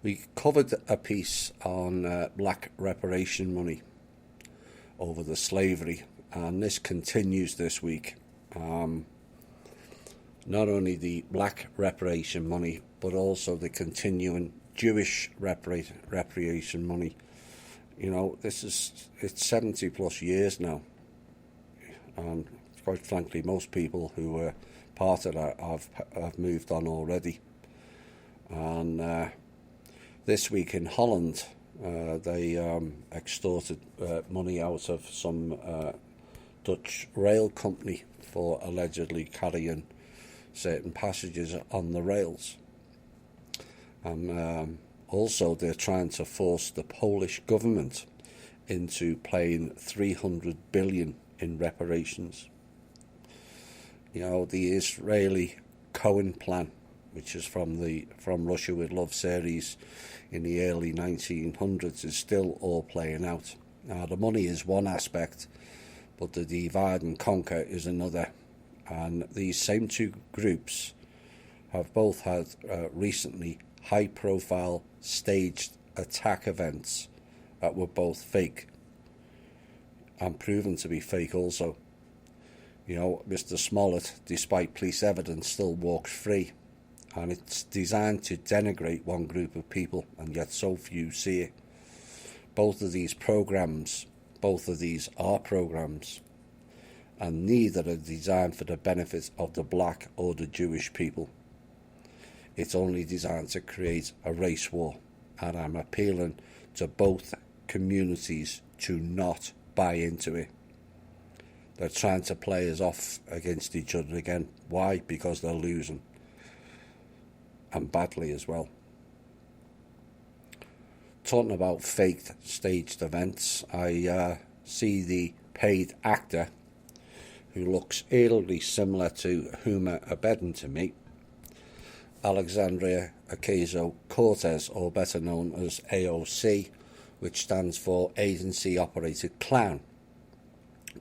We covered a piece on black reparation money over the slavery, and this continues this week. Not only the black reparation money, but also the continuing Jewish reparation money. You know, it's 70 plus years now, and quite frankly, most people who were part of that have moved on already. And this week in Holland, they extorted money out of some Dutch rail company for allegedly carrying certain passengers on the rails. And also they're trying to force the Polish government into paying 300 billion in reparations. You know, the Israeli Cohen plan, which is from Russia with Love series in the early 1900s, is still all playing out. Now, the money is one aspect, but the divide and conquer is another. And these same two groups have both had recently high-profile staged attack events that were both fake and proven to be fake also. You know, Mr. Smollett, despite police evidence, still walks free. And it's designed to denigrate one group of people, and yet so few see it. Both of these are programs, and neither are designed for the benefit of the black or the Jewish people. It's only designed to create a race war, and I'm appealing to both communities to not buy into it. They're trying to play us off against each other again. Why? Because they're losing. And badly as well. Talking about faked staged events, I see the paid actor who looks eerily similar to Huma Abedin to me, Alexandria Ocasio-Cortez, or better known as AOC, which stands for Agency Operated Clown.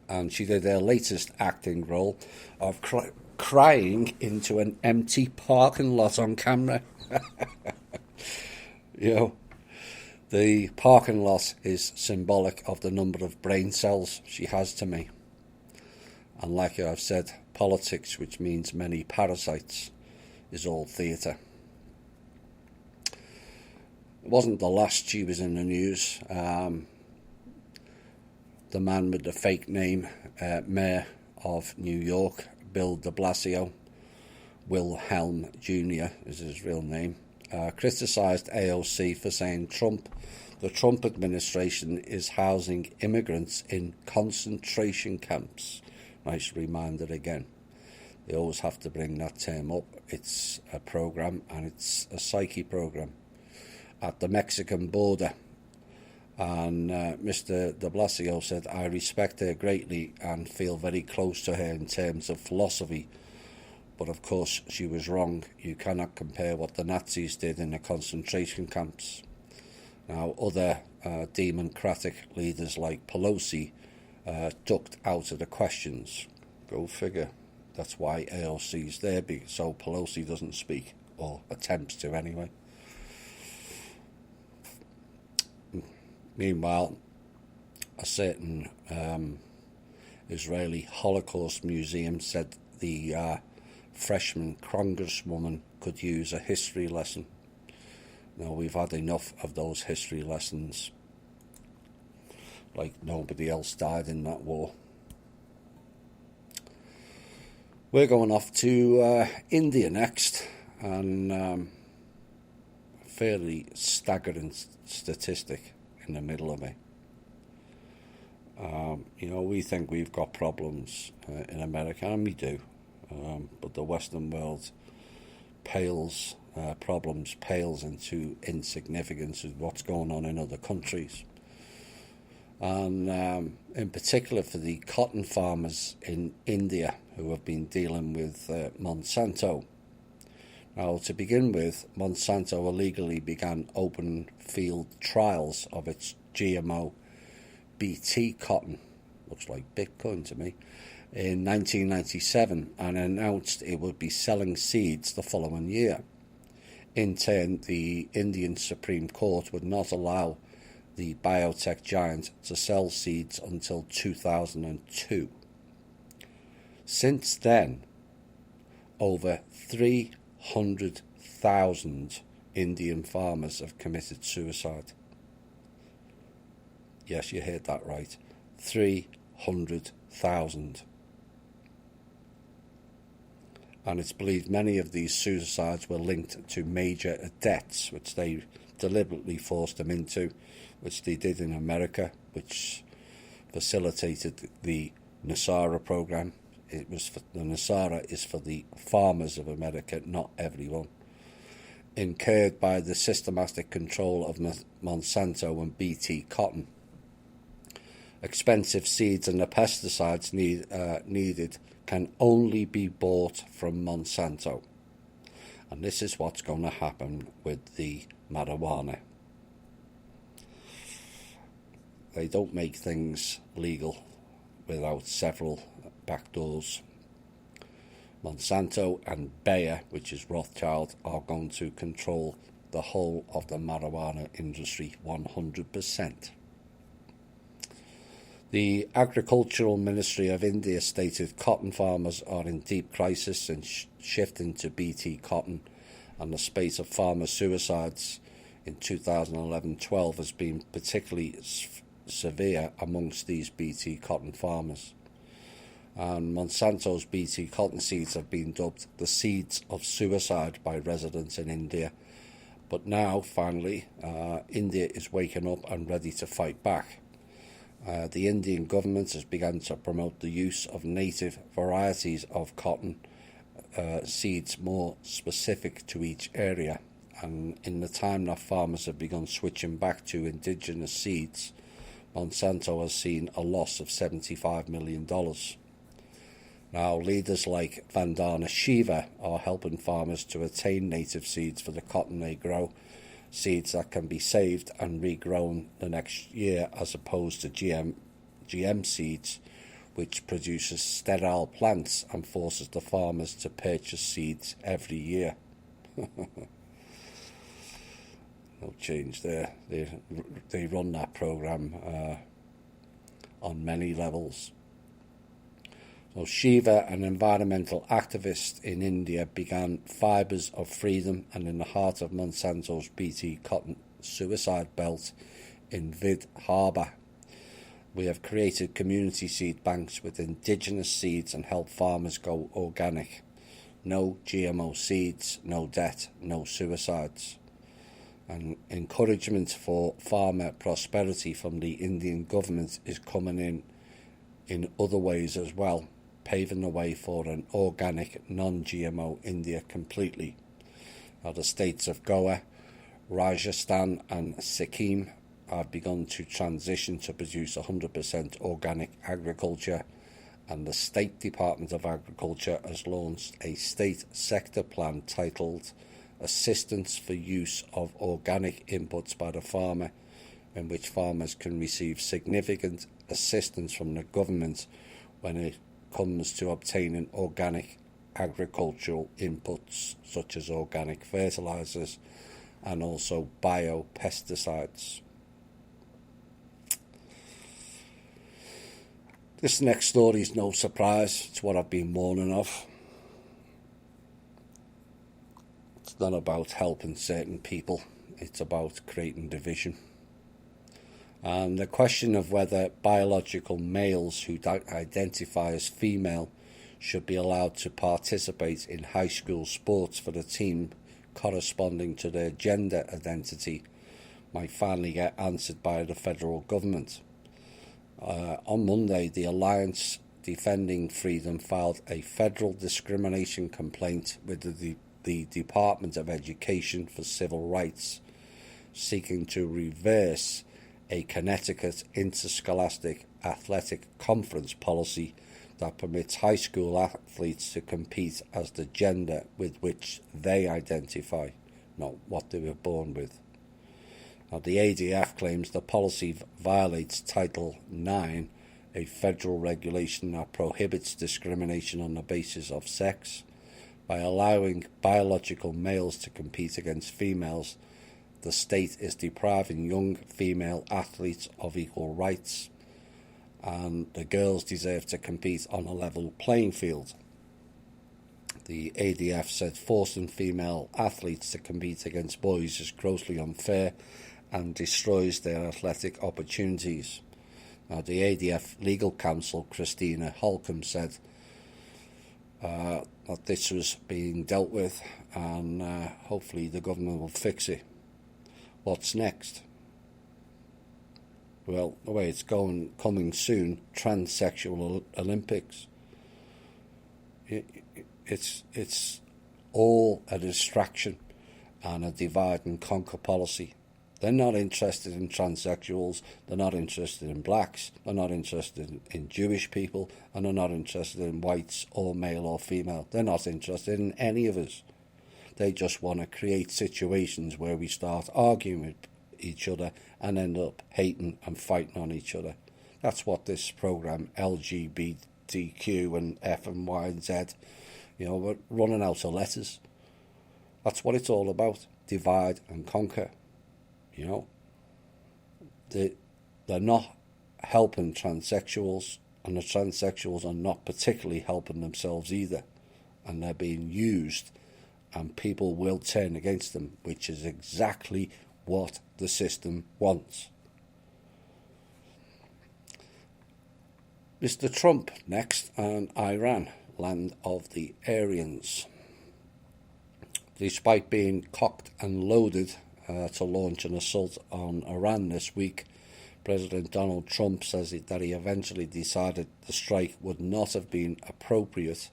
And she did her latest acting role of crying into an empty parking lot on camera. You know, the parking lot is symbolic of the number of brain cells she has to me. And like I've said, politics, which means many parasites, is all theatre. It wasn't the last she was in the news. The man with the fake name, Mayor of New York, Bill de Blasio, Wilhelm Jr. is his real name, criticised AOC for saying the Trump administration is housing immigrants in concentration camps. Nice reminder again. They always have to bring that term up. It's a program, and it's a psyche program at the Mexican border. And Mr. de Blasio said, "I respect her greatly and feel very close to her in terms of philosophy. But of course, she was wrong. You cannot compare what the Nazis did in the concentration camps." Now, other democratic leaders like Pelosi ducked out of the questions. Go figure. That's why AOC's there, so Pelosi doesn't speak, or attempts to anyway. Meanwhile, a certain Israeli Holocaust museum said the freshman congresswoman could use a history lesson. Now, we've had enough of those history lessons. Like nobody else died in that war. We're going off to India next, and a fairly staggering statistic in the middle of it. You know, we think we've got problems in America, and we do, but the Western world pales into insignificance of what's going on in other countries. And in particular for the cotton farmers in India who have been dealing with Monsanto. Now, to begin with, Monsanto illegally began open field trials of its GMO BT cotton, looks like Bitcoin to me, in 1997, and announced it would be selling seeds the following year. In turn, the Indian Supreme Court would not allow the biotech giant to sell seeds until 2002. Since then, over 300,000 Indian farmers have committed suicide. Yes, you heard that right. 300,000. And it's believed many of these suicides were linked to major debts, which they deliberately forced them into, which they did in America, which facilitated the NESARA program. The NESARA is for the farmers of America, not everyone. Incurred by the systematic control of Monsanto and BT Cotton. Expensive seeds and the pesticides needed can only be bought from Monsanto. And this is what's going to happen with the marijuana. They don't make things legal without several back doors. Monsanto and Bayer, which is Rothschild, are going to control the whole of the marijuana industry 100%. The Agricultural Ministry of India stated cotton farmers are in deep crisis and shifting to BT cotton, and the spate of farmer suicides in 2011-12 has been particularly severe amongst these BT cotton farmers. And Monsanto's BT cotton seeds have been dubbed the seeds of suicide by residents in India. But now, finally, India is waking up and ready to fight back. The Indian government has begun to promote the use of native varieties of cotton seeds more specific to each area. And in the time that farmers have begun switching back to indigenous seeds, Monsanto has seen a loss of $75 million. Now, leaders like Vandana Shiva are helping farmers to attain native seeds for the cotton they grow, seeds that can be saved and regrown the next year, as opposed to GM seeds, which produces sterile plants and forces the farmers to purchase seeds every year. No change there. They run that program on many levels. So Shiva, an environmental activist in India, began Fibres of Freedom, and in the heart of Monsanto's BT cotton suicide belt in Vidarbha, we have created community seed banks with indigenous seeds and help farmers go organic. No GMO seeds, no debt, no suicides. And encouragement for farmer prosperity from the Indian government is coming in other ways as well, paving the way for an organic, non-GMO India completely. Now, the states of Goa, Rajasthan and Sikkim have begun to transition to produce 100% organic agriculture, and the State Department of Agriculture has launched a state sector plan titled Assistance for Use of Organic Inputs by the Farmer, in which farmers can receive significant assistance from the government when it comes to obtaining organic agricultural inputs such as organic fertilizers and also biopesticides. This next story is no surprise. It's what I've been warning of. It's not about helping certain people. It's about creating division. And the question of whether biological males who identify as female should be allowed to participate in high school sports for the team corresponding to their gender identity might finally get answered by the federal government. On Monday, the Alliance Defending Freedom filed a federal discrimination complaint with the Department of Education for Civil Rights, seeking to reverse a Connecticut interscholastic athletic conference policy that permits high school athletes to compete as the gender with which they identify, not what they were born with. Now, the ADF claims the policy violates Title IX, a federal regulation that prohibits discrimination on the basis of sex, By allowing biological males to compete against females, the state is depriving young female athletes of equal rights, and the girls deserve to compete on a level playing field. The ADF said forcing female athletes to compete against boys is grossly unfair and destroys their athletic opportunities. Now, the ADF legal counsel, Christina Holcomb, said that this was being dealt with, and hopefully the government will fix it. What's next? Well, the way it's going, coming soon, transsexual Olympics. It's all a distraction and a divide and conquer policy. They're not interested in transsexuals, they're not interested in blacks, they're not interested in Jewish people, and they're not interested in whites or male or female. They're not interested in any of us. They just want to create situations where we start arguing with each other and end up hating and fighting on each other. That's what this program, LGBTQ and F and Y and Z, we're running out of letters. That's what it's all about. Divide and conquer. They're not helping transsexuals, and the transsexuals are not particularly helping themselves either. And they're being used, and people will turn against them, which is exactly what the system wants. Mr. Trump next, and Iran, land of the Aryans. Despite being cocked and loaded to launch an assault on Iran this week, President Donald Trump says that he eventually decided the strike would not have been appropriate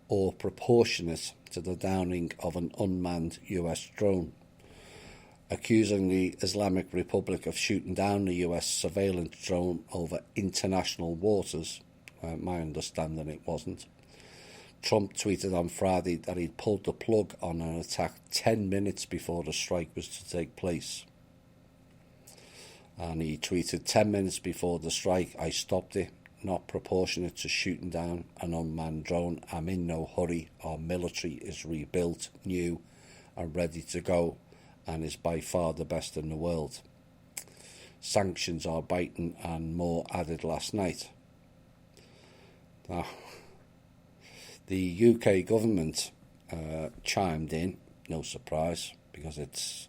or proportionate to the downing of an unmanned US drone, accusing the Islamic Republic of shooting down the US surveillance drone over international waters. My understanding it wasn't. Trump tweeted on Friday that he'd pulled the plug on an attack 10 minutes before the strike was to take place. And he tweeted, 10 minutes before the strike, I stopped it, not proportionate to shooting down an unmanned drone. I'm in no hurry. Our military is rebuilt, new and ready to go, and is by far the best in the world. Sanctions are biting, and more added last night. Now, the UK government chimed in, no surprise, because it's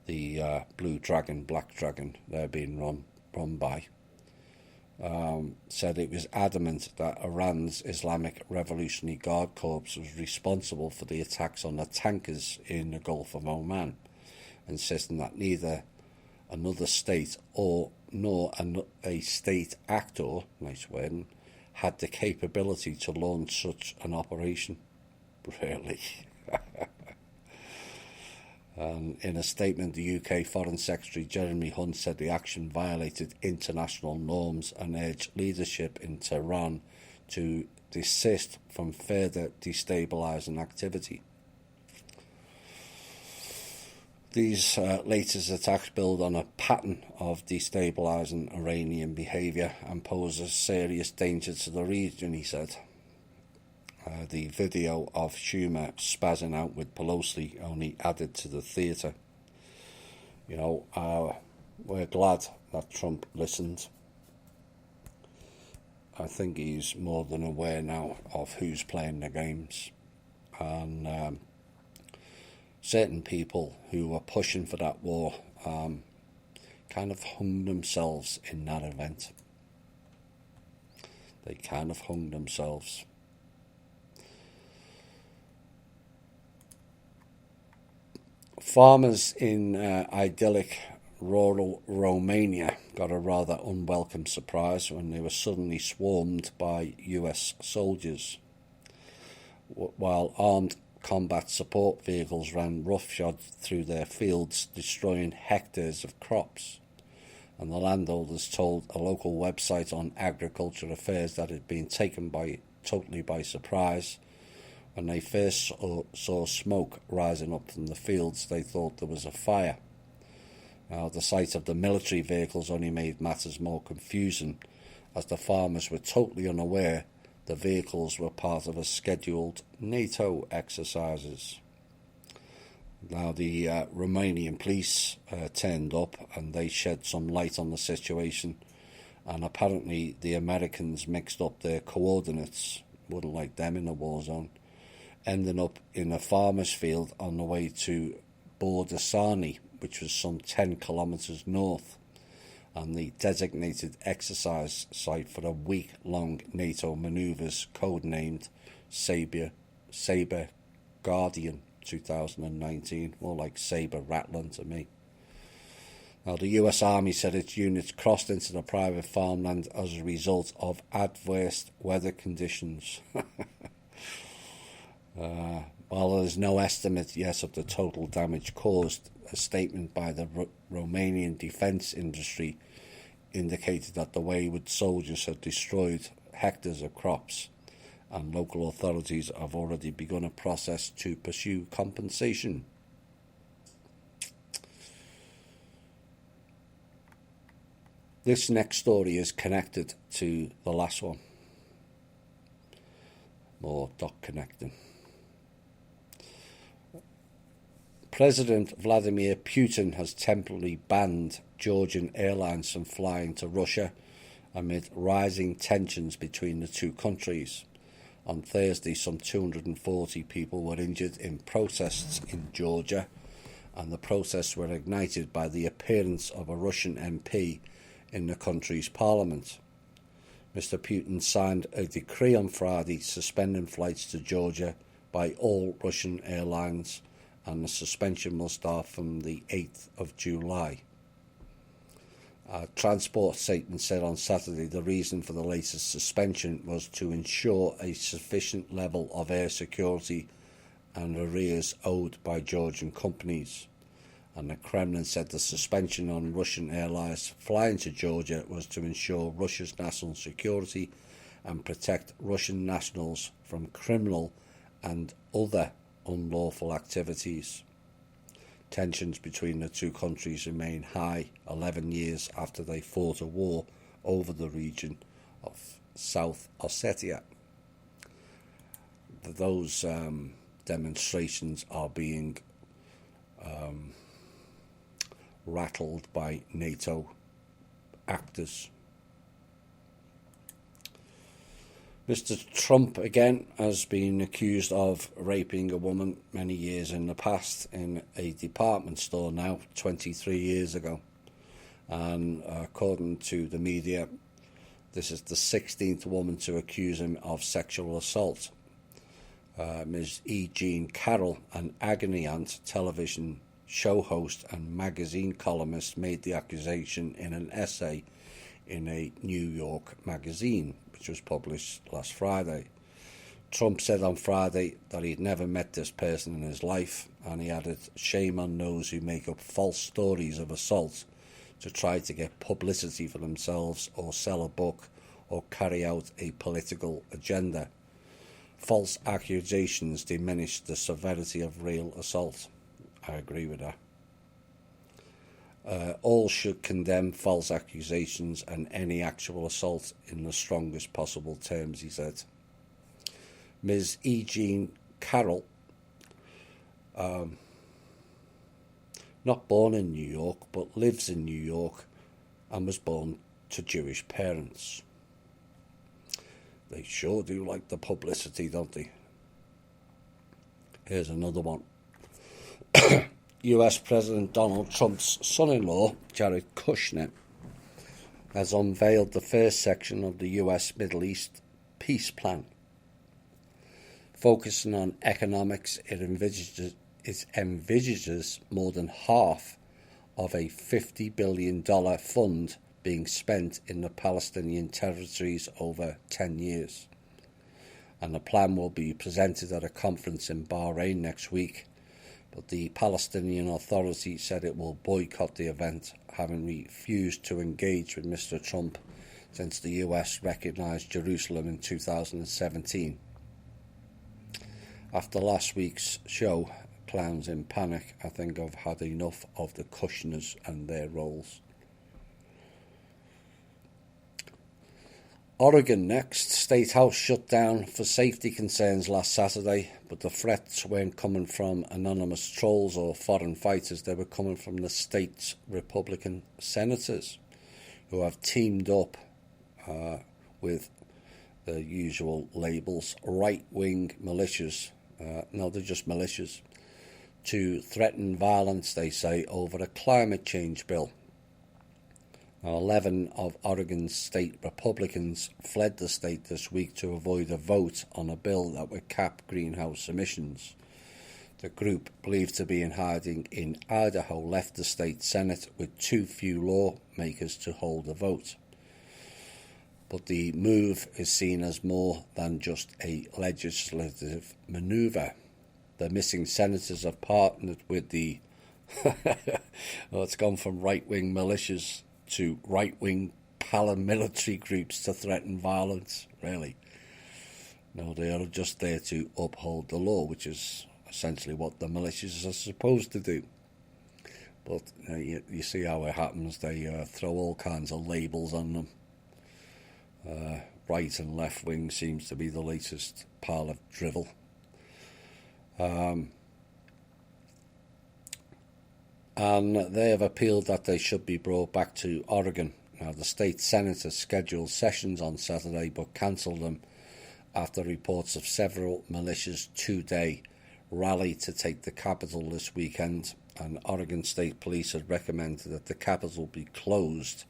the Blue Dragon, Black Dragon they're being run by. Said it was adamant that Iran's Islamic Revolutionary Guard Corps was responsible for the attacks on the tankers in the Gulf of Oman, insisting that neither another state nor a state actor, nice wording, had the capability to launch such an operation. Really? In a statement, the UK Foreign Secretary Jeremy Hunt said the action violated international norms and urged leadership in Tehran to desist from further destabilising activity. These latest attacks build on a pattern of destabilising Iranian behaviour and pose a serious danger to the region, he said. The video of Schumer spazzing out with Pelosi only added to the theatre. We're glad that Trump listened. I think he's more than aware now of who's playing the games. And certain people who were pushing for that war kind of hung themselves in that event. They kind of hung themselves. Farmers in idyllic rural Romania got a rather unwelcome surprise when they were suddenly swarmed by US soldiers, while armed combat support vehicles ran roughshod through their fields, destroying hectares of crops. And the landowners told a local website on agriculture affairs that it had been taken totally by surprise. When they first saw smoke rising up from the fields, they thought there was a fire. Now, the sight of the military vehicles only made matters more confusing, as the farmers were totally unaware The vehicles were part of a scheduled NATO exercises. Now the Romanian police turned up and they shed some light on the situation, and apparently the Americans mixed up their coordinates, wouldn't like them in a war zone, ending up in a farmer's field on the way to Bordesani, which was some 10 kilometres north, and the designated exercise site for a week-long NATO manoeuvres codenamed Sabre Guardian 2019, more like Sabre Rattling to me. Now, the US Army said its units crossed into the private farmland as a result of adverse weather conditions. While there is no estimate yet of the total damage caused, a statement by the Romanian defence industry indicated that the wayward soldiers had destroyed hectares of crops, and local authorities have already begun a process to pursue compensation. This next story is connected to the last one. More dot connecting. President Vladimir Putin has temporarily banned Georgian Airlines from flying to Russia amid rising tensions between the two countries. On Thursday, some 240 people were injured in protests in Georgia, and the protests were ignited by the appearance of a Russian MP in the country's parliament. Mr. Putin signed a decree on Friday suspending flights to Georgia by all Russian airlines, and the suspension will start from the 8th of July. A transport statement said on Saturday the reason for the latest suspension was to ensure a sufficient level of air security and arrears owed by Georgian companies. And the Kremlin said the suspension on Russian airlines flying to Georgia was to ensure Russia's national security and protect Russian nationals from criminal and other unlawful activities. Tensions between the two countries remain high 11 years after they fought a war over the region of South Ossetia. Those demonstrations are being rattled by NATO actors. Mr. Trump again has been accused of raping a woman many years in the past in a department store now, 23 years ago. And according to the media, this is the 16th woman to accuse him of sexual assault. Ms. E. Jean Carroll, an agony aunt, television show host and magazine columnist, made the accusation in an essay in a New York magazine, which was published last Friday. Trump said on Friday that he'd never met this person in his life, and he added, "Shame on those who make up false stories of assault to try to get publicity for themselves or sell a book or carry out a political agenda. False accusations diminish the severity of real assault." I agree with that. All should condemn false accusations and any actual assault in the strongest possible terms, he said. Ms. E. Jean Carroll, not born in New York, but lives in New York and was born to Jewish parents. They sure do like the publicity, don't they? Here's another one. US President Donald Trump's son-in-law, Jared Kushner, has unveiled the first section of the US Middle East peace plan. Focusing on economics, it envisages more than half of a $50 billion fund being spent in the Palestinian territories over 10 years. And the plan will be presented at a conference in Bahrain next week. But the Palestinian Authority said it will boycott the event, having refused to engage with Mr. Trump since the US recognised Jerusalem in 2017. After last week's show, Clowns in Panic, I think I've had enough of the Kushners and their roles. Oregon next. State House shut down for safety concerns last Saturday, but the threats weren't coming from anonymous trolls or foreign fighters. They were coming from the state's Republican senators, who have teamed up with the usual labels, right-wing militias. No, they're just militias, to threaten violence, they say, over a climate change bill. Now, 11 of Oregon's state Republicans fled the state this week to avoid a vote on a bill that would cap greenhouse emissions. The group, believed to be in hiding in Idaho, left the state Senate with too few lawmakers to hold a vote. But the move is seen as more than just a legislative manoeuvre. The missing senators have partnered with the well, it's gone from right-wing militias to right-wing paramilitary groups to threaten violence, really. No, they are just there to uphold the law, which is essentially what the militias are supposed to do. But you see how it happens. They throw all kinds of labels on them. Right and left wing seems to be the latest pile of drivel. And they have appealed that they should be brought back to Oregon. Now, the state senator scheduled sessions on Saturday but cancelled them after reports of several militias two-day rally to take the capital this weekend, and Oregon State Police had recommended that the capital be closed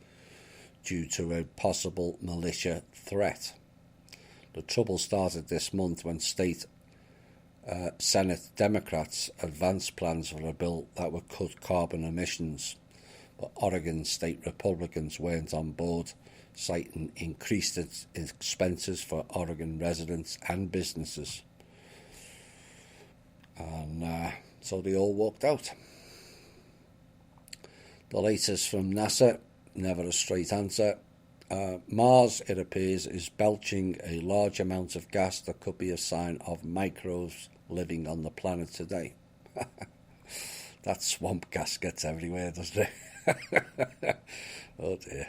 due to a possible militia threat. The trouble started this month when state Senate Democrats advanced plans for a bill that would cut carbon emissions, but Oregon state Republicans weren't on board, citing increased expenses for Oregon residents and businesses. And so they all walked out. The latest from NASA, never a straight answer. Mars, it appears, is belching a large amount of gas that could be a sign of microbes living on the planet today. That swamp gas gets everywhere, doesn't it? Oh dear.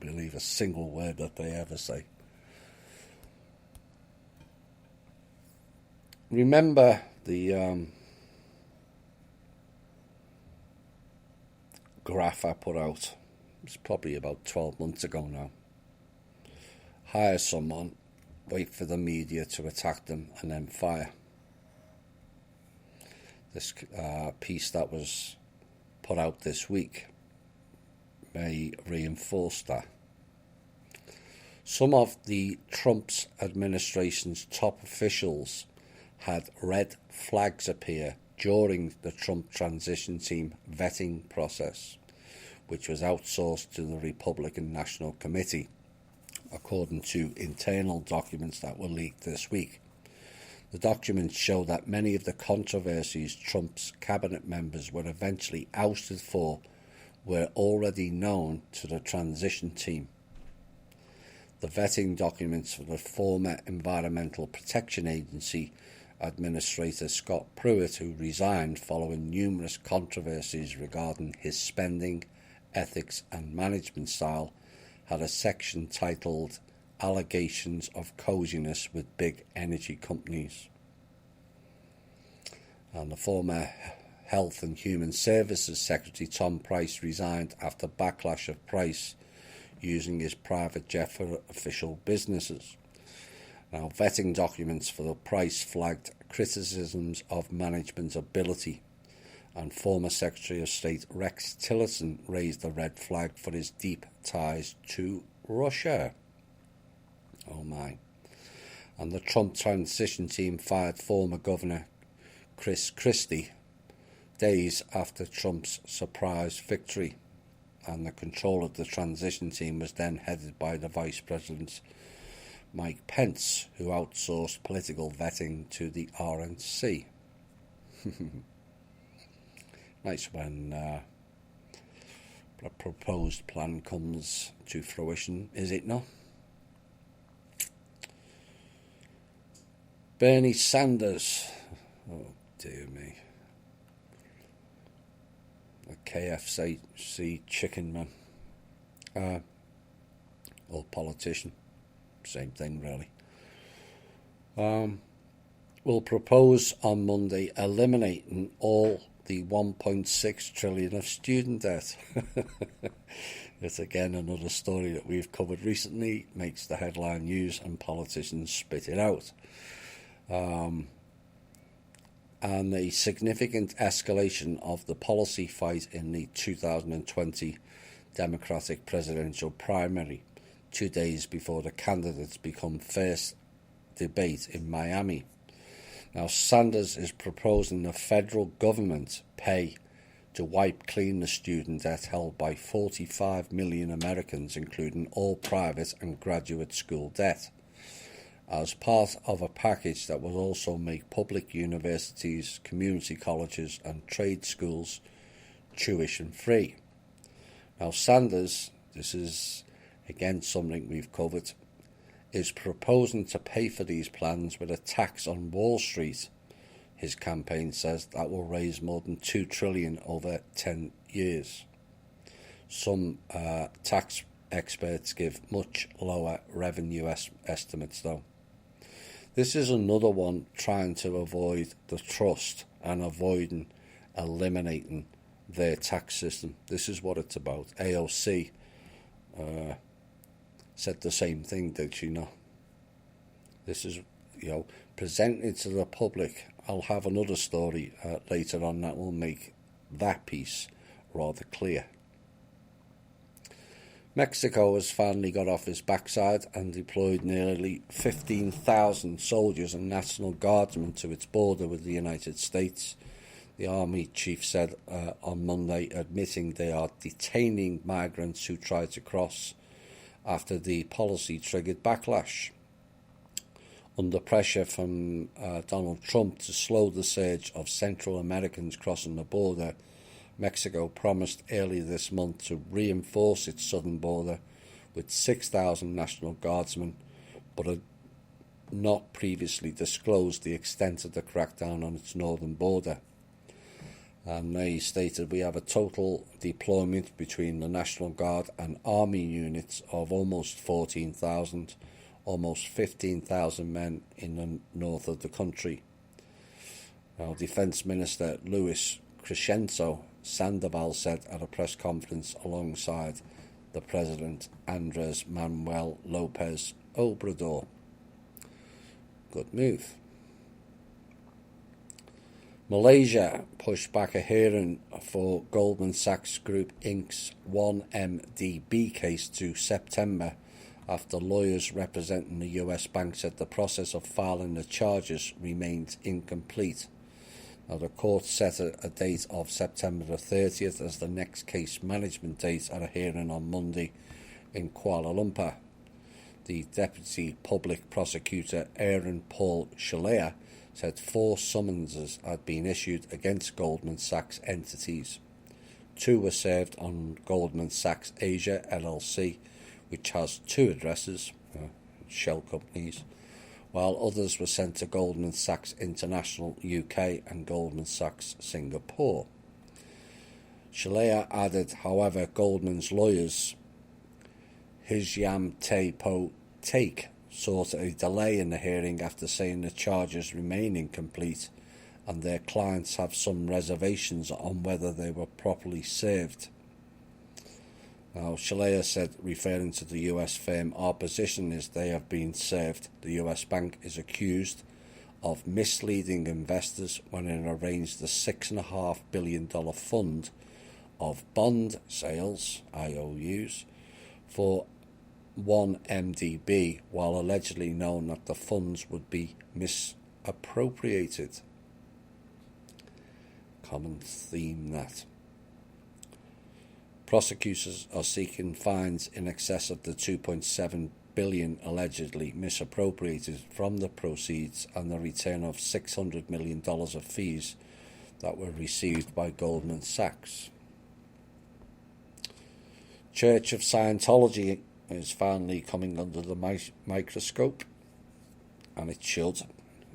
I believe a single word that they ever say. Remember the graph I put out? It's probably about 12 months ago now. Hire someone, wait for the media to attack them, and then fire. This piece that was put out this week may reinforce that. Some of the Trump's administration's top officials had red flags appear during the Trump transition team vetting process, which was outsourced to the Republican National Committee, according to internal documents that were leaked this week. The documents show that many of the controversies Trump's cabinet members were eventually ousted for were already known to the transition team. The vetting documents for the former Environmental Protection Agency Administrator Scott Pruitt, who resigned following numerous controversies regarding his spending, ethics and management style, had a section titled Allegations of Coziness with Big Energy Companies. And the former Health and Human Services Secretary Tom Price resigned after backlash of Price using his private jet for official businesses. Now, vetting documents for the Price flagged criticisms of management ability, and former Secretary of State Rex Tillerson raised a red flag for his deep ties to Russia. Oh my. And the Trump transition team fired former Governor Chris Christie days after Trump's surprise victory, and the control of the transition team was then headed by the Vice President Mike Pence, who outsourced political vetting to the RNC. Nice when a proposed plan comes to fruition, is it not? Bernie Sanders. Oh dear me. The KFC chicken man. or politician. Same thing, really. Will propose on Monday eliminating all the 1.6 trillion of student debt. It's again another story that we've covered recently, makes the headline news and politicians spit it out. And a significant escalation of the policy fight in the 2020 Democratic presidential primary, 2 days before the candidates become first debate in Miami. Now, Sanders is proposing the federal government pay to wipe clean the student debt held by 45 million Americans, including all private and graduate school debt, as part of a package that will also make public universities, community colleges and trade schools tuition free. Now, Sanders, this is again something we've covered, is proposing to pay for these plans with a tax on Wall Street. His campaign says that will raise more than $2 trillion over 10 years. Some tax experts give much lower revenue estimates, though. This is another one trying to avoid the trust and eliminating their tax system. This is what it's about. AOC said the same thing, did she not? This is, presented to the public. I'll have another story later on that will make that piece rather clear. Mexico has finally got off his backside and deployed nearly 15,000 soldiers and National Guardsmen to its border with the United States. The Army chief said on Monday, admitting they are detaining migrants who try to cross after the policy triggered backlash. Under pressure from Donald Trump to slow the surge of Central Americans crossing the border, Mexico promised earlier this month to reinforce its southern border with 6,000 National Guardsmen, but had not previously disclosed the extent of the crackdown on its northern border. And they stated, we have a total deployment between the National Guard and Army units of almost 14,000, almost 15,000 men in the north of the country. Now, Defence Minister Luis Crescenzo Sandoval said at a press conference alongside the President Andres Manuel Lopez Obrador. Good move. Malaysia pushed back a hearing for Goldman Sachs Group Inc.'s 1MDB case to September after lawyers representing the US bank said the process of filing the charges remains incomplete. Now, the court set a date of September the 30th as the next case management date at a hearing on Monday in Kuala Lumpur. The Deputy Public Prosecutor Aaron Paul Shalea said 4 summonses had been issued against Goldman Sachs entities. 2 were served on Goldman Sachs Asia LLC, which has 2 addresses, shell companies, while others were sent to Goldman Sachs International UK and Goldman Sachs Singapore. Shalea added, however, Goldman's lawyers, Hisham Po Take, sought a delay in the hearing after saying the charges remain incomplete and their clients have some reservations on whether they were properly served. Now, Shalea said, referring to the US firm, our position is they have been served. The US bank is accused of misleading investors when it arranged the $6.5 billion fund of bond sales, IOUs, for 1MDB, while allegedly known that the funds would be misappropriated. Common theme that. Prosecutors are seeking fines in excess of the $2.7 billion allegedly misappropriated from the proceeds and the return of $600 million of fees that were received by Goldman Sachs. Church of Scientology is finally coming under the microscope, and it should.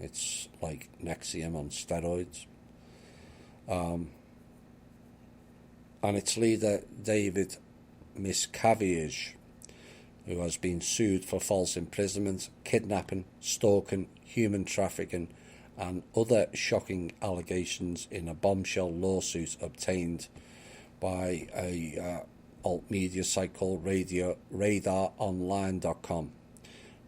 It's like NXIVM on steroids. And its leader, David Miscavige, who has been sued for false imprisonment, kidnapping, stalking, human trafficking, and other shocking allegations in a bombshell lawsuit obtained by a alt media site called RadarOnline.com.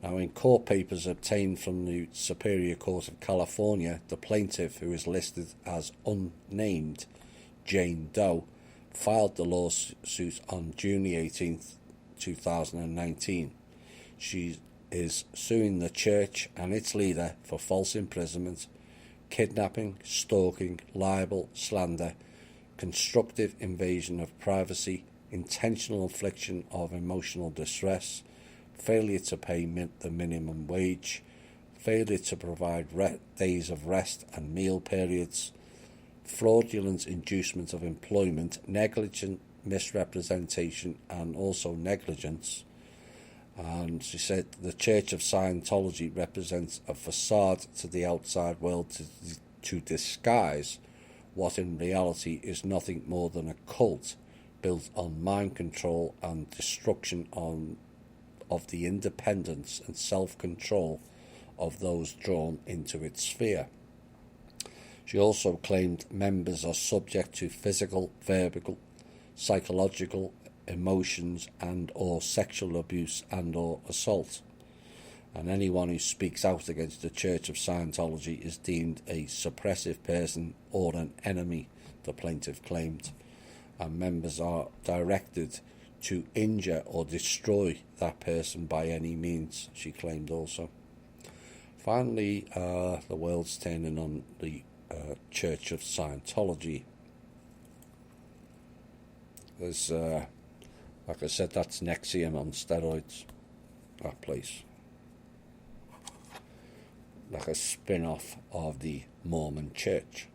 Now, in court papers obtained from the Superior Court of California, the plaintiff, who is listed as unnamed Jane Doe, filed the lawsuit on June 18th, 2019. She is suing the church and its leader for false imprisonment, kidnapping, stalking, libel, slander, constructive invasion of privacy, intentional infliction of emotional distress, failure to pay the minimum wage, failure to provide days of rest and meal periods, fraudulent inducement of employment, negligent misrepresentation, and also negligence. And she said the Church of Scientology represents a facade to the outside world to disguise what in reality is nothing more than a cult built on mind control and destruction of the independence and self-control of those drawn into its sphere. She also claimed members are subject to physical, verbal, psychological, emotions and or sexual abuse and or assault. And anyone who speaks out against the Church of Scientology is deemed a suppressive person or an enemy, the plaintiff claimed. And members are directed to injure or destroy that person by any means, she claimed also. Finally, the world's turning on the Church of Scientology. There's, like I said, that's NXIVM on steroids, that place. Like a spin-off of the Mormon Church.